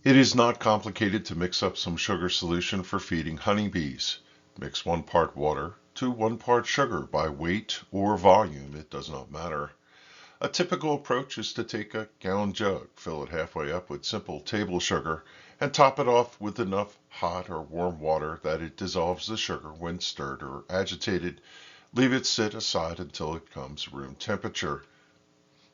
It is not complicated to mix up some sugar solution for feeding honeybees. Mix 1 part water to 1 part sugar by weight or volume, it does not matter. A typical approach is to take a gallon jug, fill it halfway up with simple table sugar, and top it off with enough hot or warm water that it dissolves the sugar when stirred or agitated. Leave it sit aside until it comes room temperature.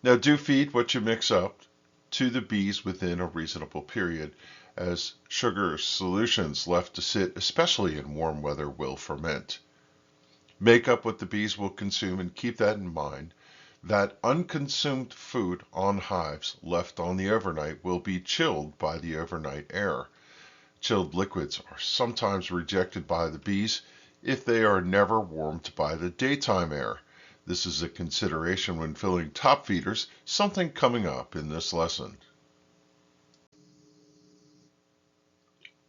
Now do feed what you mix up to the bees within a reasonable period, as sugar solutions left to sit, especially in warm weather, will ferment. Make up what the bees will consume and keep that in mind. That unconsumed food on hives left on the overnight will be chilled by the overnight air. Chilled liquids are sometimes rejected by the bees if they are never warmed by the daytime air. This is a consideration when filling top feeders, something coming up in this lesson.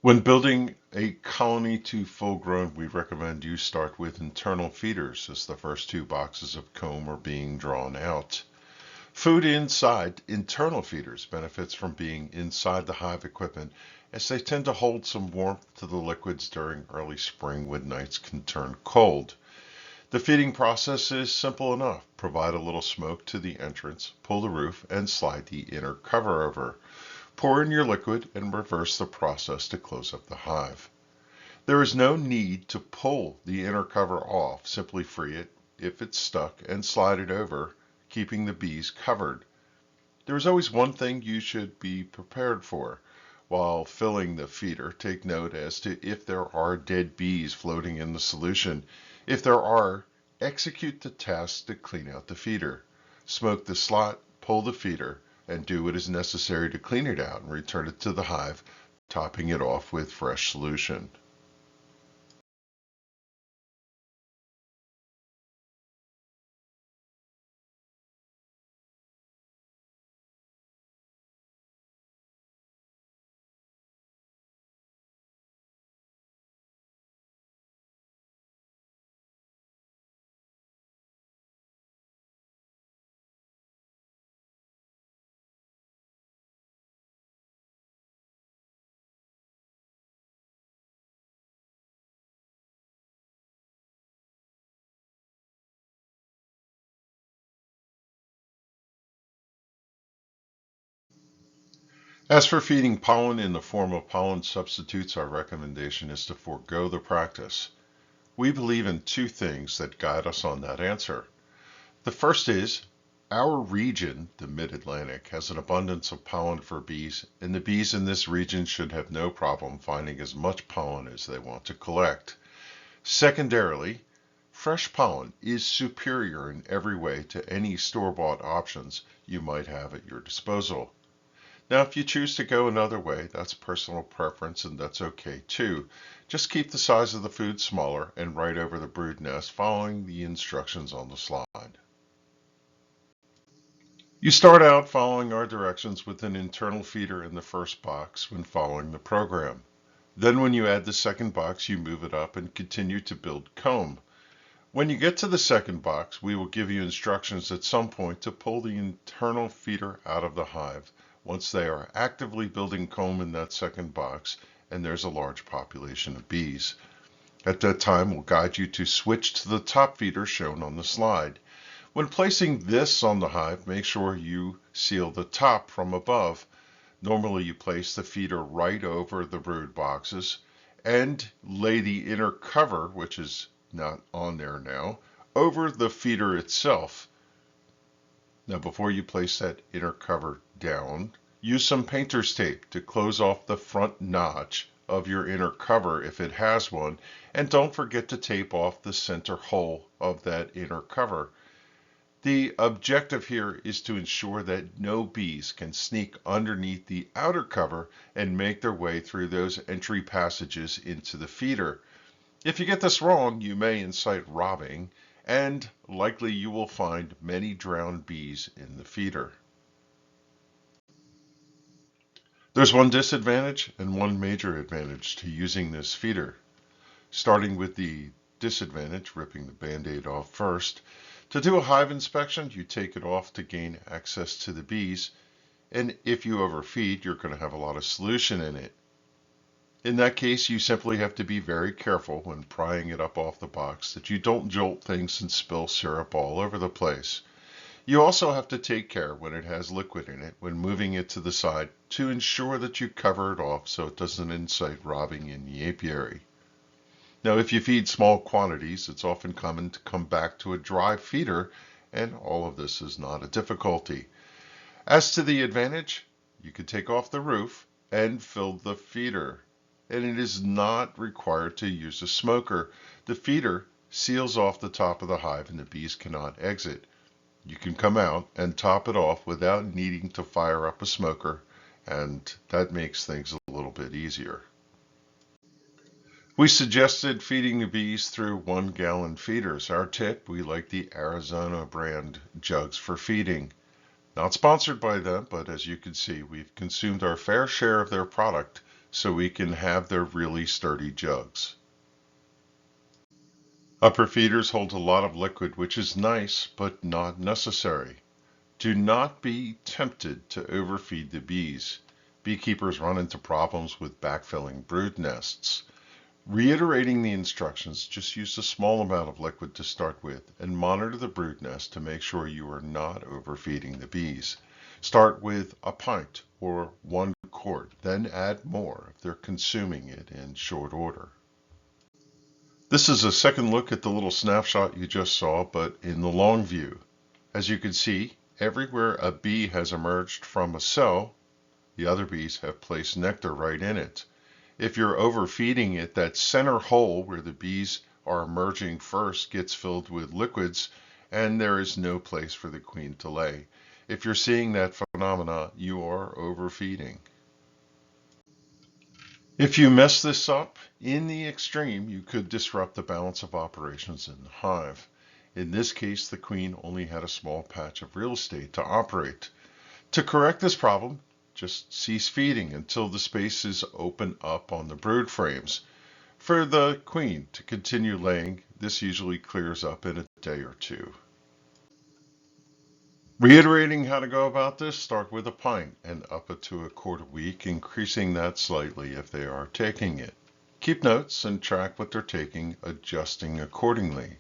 When building a colony to full grown, we recommend you start with internal feeders as the first 2 boxes of comb are being drawn out. Food inside internal feeders benefits from being inside the hive equipment as they tend to hold some warmth to the liquids during early spring when nights can turn cold. The feeding process is simple enough. Provide a little smoke to the entrance, pull the roof, and slide the inner cover over. Pour in your liquid and reverse the process to close up the hive. There is no need to pull the inner cover off. Simply free it if it's stuck and slide it over, keeping the bees covered. There is always one thing you should be prepared for. While filling the feeder, take note as to if there are dead bees floating in the solution. If there are, execute the task to clean out the feeder. Smoke the slot, pull the feeder, and do what is necessary to clean it out and return it to the hive, topping it off with fresh solution. As for feeding pollen in the form of pollen substitutes, our recommendation is to forego the practice. We believe in 2 things that guide us on that answer. The first is our region, the Mid-Atlantic, has an abundance of pollen for bees, and the bees in this region should have no problem finding as much pollen as they want to collect. Secondarily, fresh pollen is superior in every way to any store-bought options you might have at your disposal. Now, if you choose to go another way, that's personal preference and that's okay too. Just keep the size of the food smaller and right over the brood nest following the instructions on the slide. You start out following our directions with an internal feeder in the first box when following the program. Then when you add the second box, you move it up and continue to build comb. When you get to the second box, we will give you instructions at some point to pull the internal feeder out of the hive once they are actively building comb in that second box and there's a large population of bees. At that time, we'll guide you to switch to the top feeder shown on the slide. When placing this on the hive, make sure you seal the top from above. Normally you place the feeder right over the brood boxes and lay the inner cover, which is not on there now, over the feeder itself. Now before you place that inner cover down, use some painter's tape to close off the front notch of your inner cover if it has one, and don't forget to tape off the center hole of that inner cover. The objective here is to ensure that no bees can sneak underneath the outer cover and make their way through those entry passages into the feeder. If you get this wrong, you may incite robbing, and likely you will find many drowned bees in the feeder. There's one disadvantage and one major advantage to using this feeder. Starting with the disadvantage, ripping the band-aid off first. To do a hive inspection, you take it off to gain access to the bees. And if you overfeed, you're going to have a lot of solution in it. In that case, you simply have to be very careful when prying it up off the box that you don't jolt things and spill syrup all over the place. You also have to take care when it has liquid in it when moving it to the side to ensure that you cover it off so it doesn't incite rotting in the apiary. Now, if you feed small quantities, it's often common to come back to a dry feeder, and all of this is not a difficulty. As to the advantage, you could take off the roof and fill the feeder, and it is not required to use a smoker. The feeder seals off the top of the hive and the bees cannot exit. You can come out and top it off without needing to fire up a smoker, and that makes things a little bit easier. We suggested feeding the bees through 1 gallon feeders. Our tip, we like the Arizona brand jugs for feeding. Not sponsored by them, but as you can see, we've consumed our fair share of their product so we can have their really sturdy jugs. Upper feeders hold a lot of liquid, which is nice, but not necessary. Do not be tempted to overfeed the bees. Beekeepers run into problems with backfilling brood nests. Reiterating the instructions, just use a small amount of liquid to start with and monitor the brood nest to make sure you are not overfeeding the bees. Start with a pint or 1 quart, then add more if they're consuming it in short order. This is a second look at the little snapshot you just saw, but in the long view. As you can see, everywhere a bee has emerged from a cell, the other bees have placed nectar right in it. If you're overfeeding it, that center hole where the bees are emerging first gets filled with liquids, and there is no place for the queen to lay. If you're seeing that phenomena, you are overfeeding. If you mess this up, in the extreme, you could disrupt the balance of operations in the hive. In this case, the queen only had a small patch of real estate to operate. To correct this problem, just cease feeding until the spaces open up on the brood frames. For the queen to continue laying, this usually clears up in a day or two. Reiterating how to go about this, start with a pint and up it to 1 quart a week, increasing that slightly if they are taking it. Keep notes and track what they're taking, adjusting accordingly.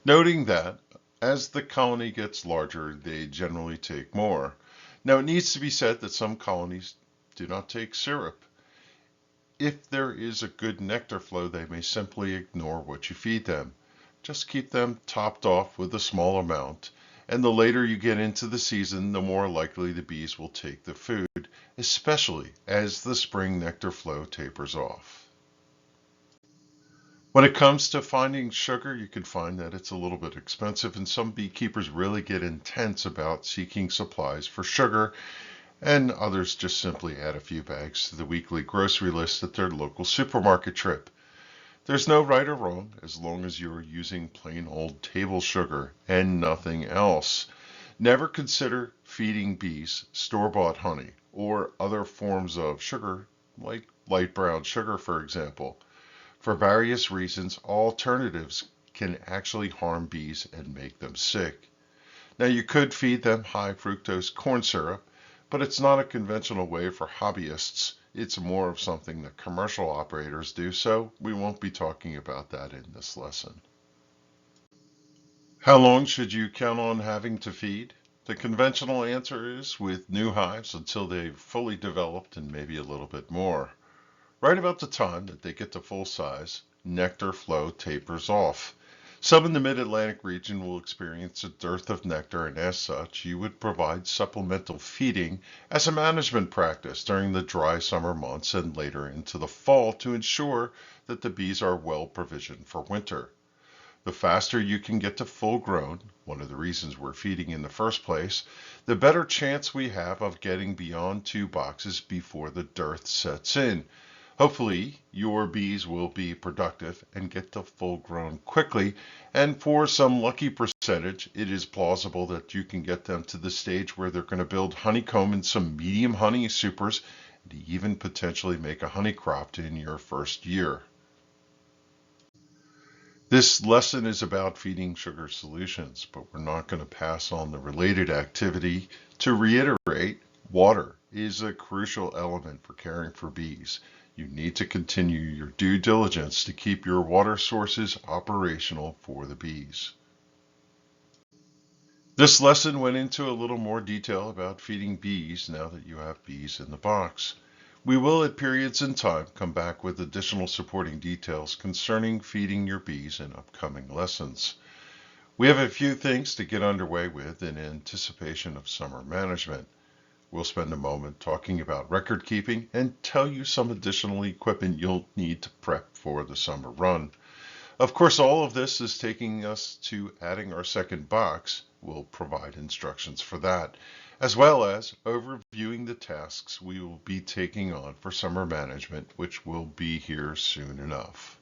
Noting that as the colony gets larger, they generally take more. Now, it needs to be said that some colonies do not take syrup. If there is a good nectar flow, they may simply ignore what you feed them. Just keep them topped off with a small amount, and the later you get into the season, the more likely the bees will take the food, especially as the spring nectar flow tapers off. When it comes to finding sugar, you can find that it's a little bit expensive, and some beekeepers really get intense about seeking supplies for sugar, and others just simply add a few bags to the weekly grocery list at their local supermarket trip. There's no right or wrong as long as you're using plain old table sugar and nothing else. Never consider feeding bees store-bought honey or other forms of sugar, like light brown sugar, for example. For various reasons, alternatives can actually harm bees and make them sick. Now, you could feed them high fructose corn syrup, but it's not a conventional way for hobbyists. It's more of something that commercial operators do, so we won't be talking about that in this lesson. How long should you count on having to feed? The conventional answer is with new hives until they've fully developed and maybe a little bit more. Right about the time that they get to full size, nectar flow tapers off. Some in the mid-Atlantic region will experience a dearth of nectar, and as such, you would provide supplemental feeding as a management practice during the dry summer months and later into the fall to ensure that the bees are well provisioned for winter. The faster you can get to full grown, one of the reasons we're feeding in the first place, the better chance we have of getting beyond 2 boxes before the dearth sets in. Hopefully, your bees will be productive and get to full grown quickly, and for some lucky percentage, it is plausible that you can get them to the stage where they're going to build honeycomb and some medium honey supers, and even potentially make a honey crop in your first year. This lesson is about feeding sugar solutions, but we're not going to pass on the related activity. To reiterate, Water is a crucial element for caring for bees. You need to continue your due diligence to keep your water sources operational for the bees. This lesson went into a little more detail about feeding bees now that you have bees in the box. We will at periods in time come back with additional supporting details concerning feeding your bees in upcoming lessons. We have a few things to get underway with in anticipation of summer management. We'll spend a moment talking about record keeping and tell you some additional equipment you'll need to prep for the summer run. Of course, all of this is taking us to adding our second box. We'll provide instructions for that, as well as overviewing the tasks we will be taking on for summer management, which will be here soon enough.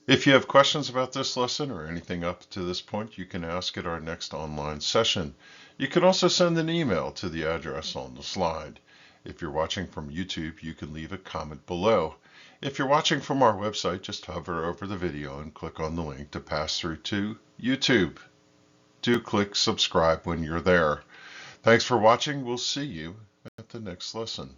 If you have questions about this lesson or anything up to this point, you can ask at our next online session. You can also send an email to the address on the slide. If you're watching from YouTube, you can leave a comment below. If you're watching from our website, just hover over the video and click on the link to pass through to YouTube. Do click subscribe when you're there. Thanks for watching. We'll see you at the next lesson.